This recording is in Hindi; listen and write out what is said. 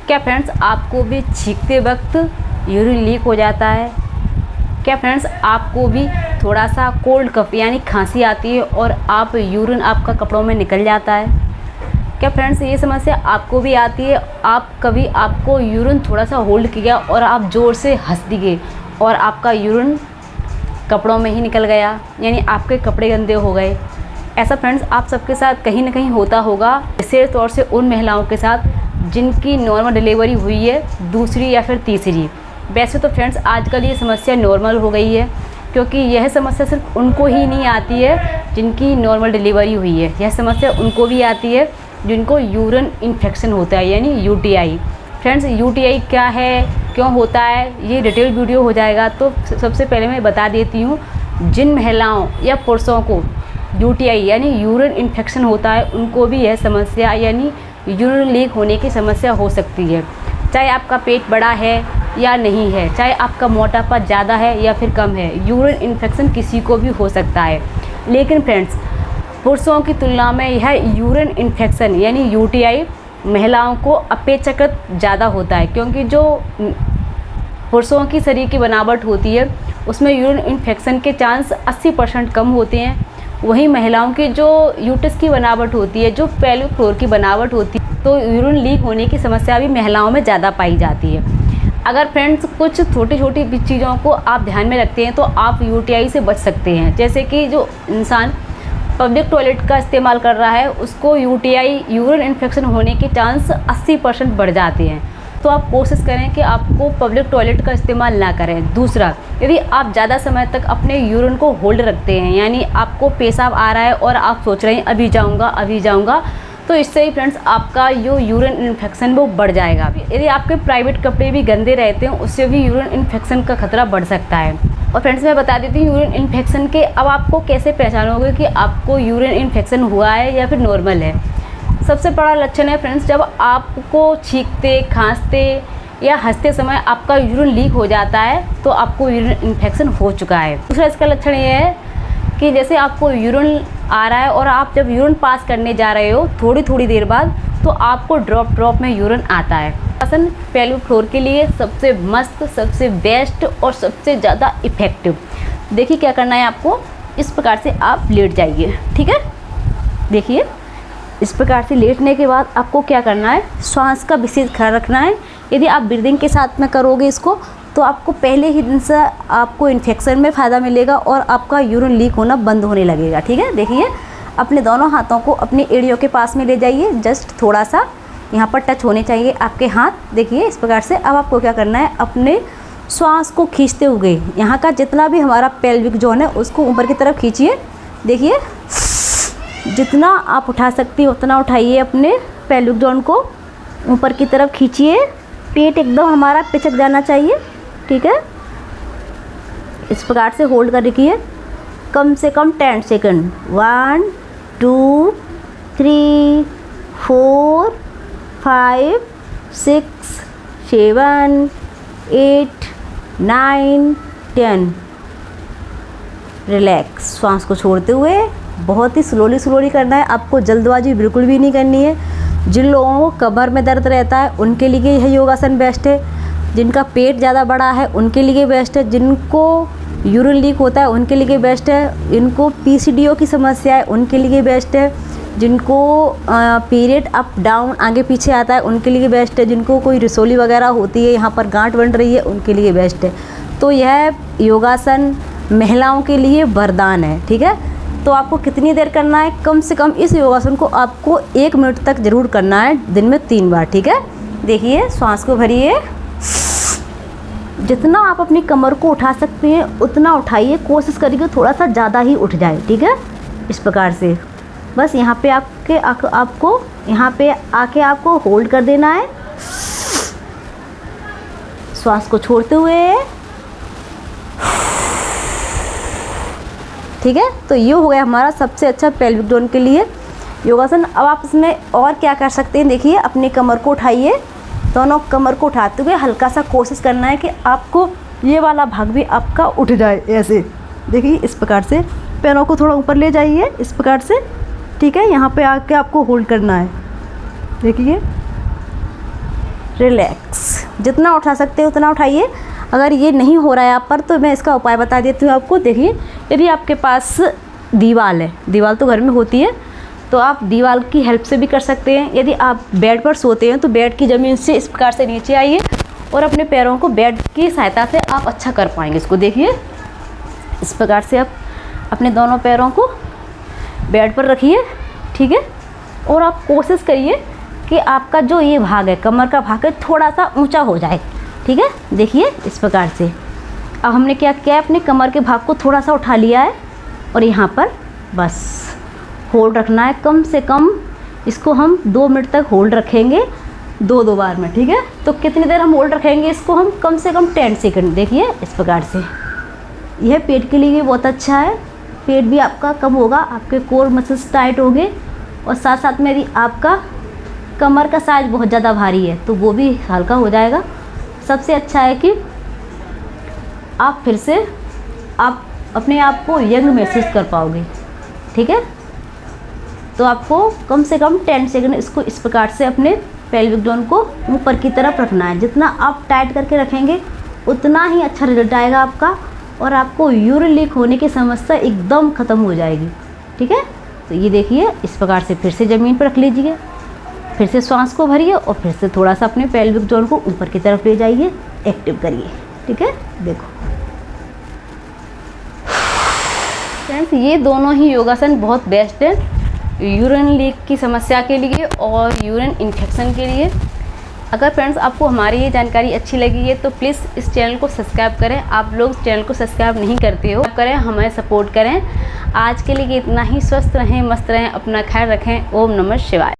क्या फ्रेंड्स आपको भी छींकते वक्त यूरिन लीक हो जाता है? क्या फ्रेंड्स आपको भी थोड़ा सा कोल्ड कफ यानी खांसी आती है और आप यूरिन आपका कपड़ों में निकल जाता है? क्या फ्रेंड्स ये समस्या आपको भी आती है? आपको यूरिन थोड़ा सा होल्ड किया और आप ज़ोर से हंस दिए और आपका यूरिन कपड़ों में ही निकल गया, यानी आपके कपड़े गंदे हो गए। ऐसा फ्रेंड्स आप सबके साथ कहीं ना कहीं होता होगा, विशेष तौर से उन महिलाओं के साथ जिनकी नॉर्मल डिलीवरी हुई है, दूसरी या फिर तीसरी। वैसे तो फ्रेंड्स आजकल ये समस्या नॉर्मल हो गई है, क्योंकि यह समस्या सिर्फ उनको ही नहीं आती है जिनकी नॉर्मल डिलीवरी हुई है। यह समस्या उनको भी आती है जिनको यूरिन इन्फेक्शन होता है, यानी यूटीआई। फ्रेंड्स यूटीआई क्या है, क्यों होता है, ये डिटेल वीडियो हो जाएगा। तो सबसे पहले मैं बता देती हूँ, जिन महिलाओं या पुरुषों को यूटीआई यानी यूरिन इन्फेक्शन होता है, उनको भी यह समस्या यानी यूरिन लीक होने की समस्या हो सकती है। चाहे आपका पेट बड़ा है या नहीं है, चाहे आपका मोटापा ज़्यादा है या फिर कम है, यूरिन इन्फेक्शन किसी को भी हो सकता है। लेकिन फ्रेंड्स पुरुषों की तुलना में यह यूरिन इन्फेक्शन यानी यूटीआई महिलाओं को अपेक्षाकृत ज़्यादा होता है, क्योंकि जो पुरुषों की शरीर की बनावट होती है उसमें यूरिन इन्फेक्शन के चांस 80% कम होते हैं। वहीं महिलाओं की जो यूट्रस की बनावट होती है, जो पेल्विक फ्लोर की बनावट होती है, तो यूरिन लीक होने की समस्या भी महिलाओं में ज़्यादा पाई जाती है। अगर फ्रेंड्स कुछ छोटी छोटी चीज़ों को आप ध्यान में रखते हैं तो आप यूटीआई से बच सकते हैं। जैसे कि जो इंसान पब्लिक टॉयलेट का इस्तेमाल कर रहा है, उसको यूटीआई यूरिन इन्फेक्शन होने के चांस 80% बढ़ जाते हैं। तो आप कोशिश करें कि आपको पब्लिक टॉयलेट का इस्तेमाल ना करें। दूसरा, यदि आप ज़्यादा समय तक अपने यूरिन को होल्ड रखते हैं, यानी आपको पेशाब आ रहा है और आप सोच रहे हैं अभी जाऊंगा, तो इससे ही फ्रेंड्स आपका जो यूरिन इन्फेक्शन वो बढ़ जाएगा। यदि आपके प्राइवेट कपड़े भी गंदे रहते हैं, उससे भी यूरिन इन्फेक्शन का खतरा बढ़ सकता है। और फ्रेंड्स मैं बता देती हूँ यूरिन इन्फेक्शन के अब आपको कैसे पहचानोगे कि आपको यूरिन इन्फेक्शन हुआ है या फिर नॉर्मल है। सबसे बड़ा लक्षण है फ्रेंड्स, जब आपको छींकते, खांसते या हंसते समय आपका यूरिन लीक हो जाता है तो आपको यूरिन इन्फेक्शन हो चुका है। दूसरा इसका लक्षण ये है कि जैसे आपको यूरिन आ रहा है और आप जब यूरिन पास करने जा रहे हो थोड़ी देर बाद, तो आपको ड्रॉप में यूरिन आता है। आसन पेल्विक फ्लोर के लिए सबसे मस्त, सबसे बेस्ट और सबसे ज़्यादा इफ़ेक्टिव। देखिए क्या करना है आपको, इस प्रकार से आप लेट जाइए, ठीक है। देखिए इस प्रकार से लेटने के बाद आपको क्या करना है, श्वास का विशेष ख्याल रखना है। यदि आप ब्रीदिंग के साथ में करोगे इसको, तो आपको पहले ही दिन से आपको इन्फेक्शन में फ़ायदा मिलेगा और आपका यूरिन लीक होना बंद होने लगेगा, ठीक है। देखिए अपने दोनों हाथों को अपनी एड़ियों के पास में ले जाइए, जस्ट थोड़ा सा यहाँ पर टच होने चाहिए आपके हाथ। देखिए इस प्रकार से अब आपको क्या करना है, अपने श्वास को खींचते हुए यहाँ का जितना भी हमारा पेल्विक जोन है उसको ऊपर की तरफ खींचिए। देखिए जितना आप उठा सकती हो उतना उठाइए, अपने पेल्विक जोन को ऊपर की तरफ खींचिए। पेट एकदम हमारा पिचक जाना चाहिए, ठीक है। इस प्रकार से होल्ड कर रखिए कम से कम 10 सेकंड। 1 2 3 4 5 6 7 8 9 10। रिलैक्स, श्वास को छोड़ते हुए बहुत ही स्लोली करना है आपको, जल्दबाजी बिल्कुल भी नहीं करनी है। जिन लोगों को कमर में दर्द रहता है उनके लिए यह योगासन बेस्ट है। जिनका पेट ज़्यादा बड़ा है उनके लिए बेस्ट है। जिनको यूरिन लीक होता है उनके लिए बेस्ट है। इनको पीसीडीओ की समस्या है उनके लिए बेस्ट है। जिनको पीरियड अप डाउन आगे पीछे आता है उनके लिए बेस्ट है। जिनको कोई रसोली वगैरह होती है, यहाँ पर गांठ बन रही है, उनके लिए बेस्ट है। तो यह योगासन महिलाओं के लिए वरदान है, ठीक है। तो आपको कितनी देर करना है, कम से कम इस योगासन को आपको 1 मिनट तक ज़रूर करना है, दिन में 3 बार, ठीक है। देखिए श्वास को भरिए, जितना आप अपनी कमर को उठा सकते हैं उतना उठाइए, कोशिश करिए थोड़ा सा ज़्यादा ही उठ जाए, ठीक है। इस प्रकार से बस यहाँ पे आपको यहाँ पे आके आपको होल्ड कर देना है, श्वास को छोड़ते हुए, ठीक है। तो ये हो गया हमारा सबसे अच्छा पेल्विक जोन के लिए योगासन। अब आप इसमें और क्या कर सकते हैं, देखिए अपनी कमर को उठाइए, दोनों कमर को उठाते हुए हल्का सा कोशिश करना है कि आपको ये वाला भाग भी आपका उठ जाए, ऐसे देखिए इस प्रकार से पैरों को थोड़ा ऊपर ले जाइए, इस प्रकार से, ठीक है। यहाँ पे आके आपको होल्ड करना है, देखिए रिलैक्स। जितना उठा सकते हो उतना उठाइए। अगर ये नहीं हो रहा है आप पर तो मैं इसका उपाय बता देती हूँ आपको। देखिए, यदि आपके पास दीवार है, दीवार तो घर में होती है, तो आप दीवार की हेल्प से भी कर सकते हैं। यदि आप बेड पर सोते हैं तो बेड की ज़मीन से इस प्रकार से नीचे आइए और अपने पैरों को बेड की सहायता से आप अच्छा कर पाएंगे इसको। देखिए, इस प्रकार से आप अपने दोनों पैरों को बेड पर रखिए, ठीक है। और आप कोशिश करिए कि आपका जो ये भाग है, कमर का भाग है, थोड़ा सा ऊंचा हो जाए, ठीक है। देखिए, इस प्रकार से अब हमने क्या किया, अपने कमर के भाग को थोड़ा सा उठा लिया है और यहाँ पर बस होल्ड रखना है। कम से कम इसको हम 2 मिनट तक होल्ड रखेंगे, 2 बार में, ठीक है। तो कितनी देर हम होल्ड रखेंगे इसको, हम कम से कम 10 सेकंड। देखिए, इस प्रकार से यह पेट के लिए भी बहुत अच्छा है। पेट भी आपका कम होगा, आपके कोर मसल्स टाइट होंगे और साथ साथ में यदि आपका कमर का साइज बहुत ज़्यादा भारी है तो वो भी हल्का हो जाएगा। सबसे अच्छा है कि आप फिर से आप अपने आप को यंग महसूस कर पाओगे, ठीक है। तो आपको कम से कम 10 सेकंड इसको इस प्रकार से अपने पेल्विक जोन को ऊपर की तरफ रखना है। जितना आप टाइट करके रखेंगे उतना ही अच्छा रिजल्ट आएगा आपका और आपको यूरिन लीक होने की समस्या एकदम ख़त्म हो जाएगी, ठीक है। तो ये देखिए, इस प्रकार से फिर से ज़मीन पर रख लीजिए, फिर से श्वास को भरिए और फिर से थोड़ा सा अपने पेल्विक जोन को ऊपर की तरफ ले जाइए, एक्टिव करिए, ठीक है। देखो फ्रेंड्स, ये दोनों ही योगासन बहुत बेस्ट है यूरिन लीक की समस्या के लिए और यूरिन इन्फेक्शन के लिए। अगर फ्रेंड्स आपको हमारी ये जानकारी अच्छी लगी है तो प्लीज़ इस चैनल को सब्सक्राइब करें। आप लोग चैनल को सब्सक्राइब नहीं करते हो, करें, हमें सपोर्ट करें। आज के लिए इतना ही। स्वस्थ रहें, मस्त रहें, अपना ख्याल रखें। ओम नमः शिवाय।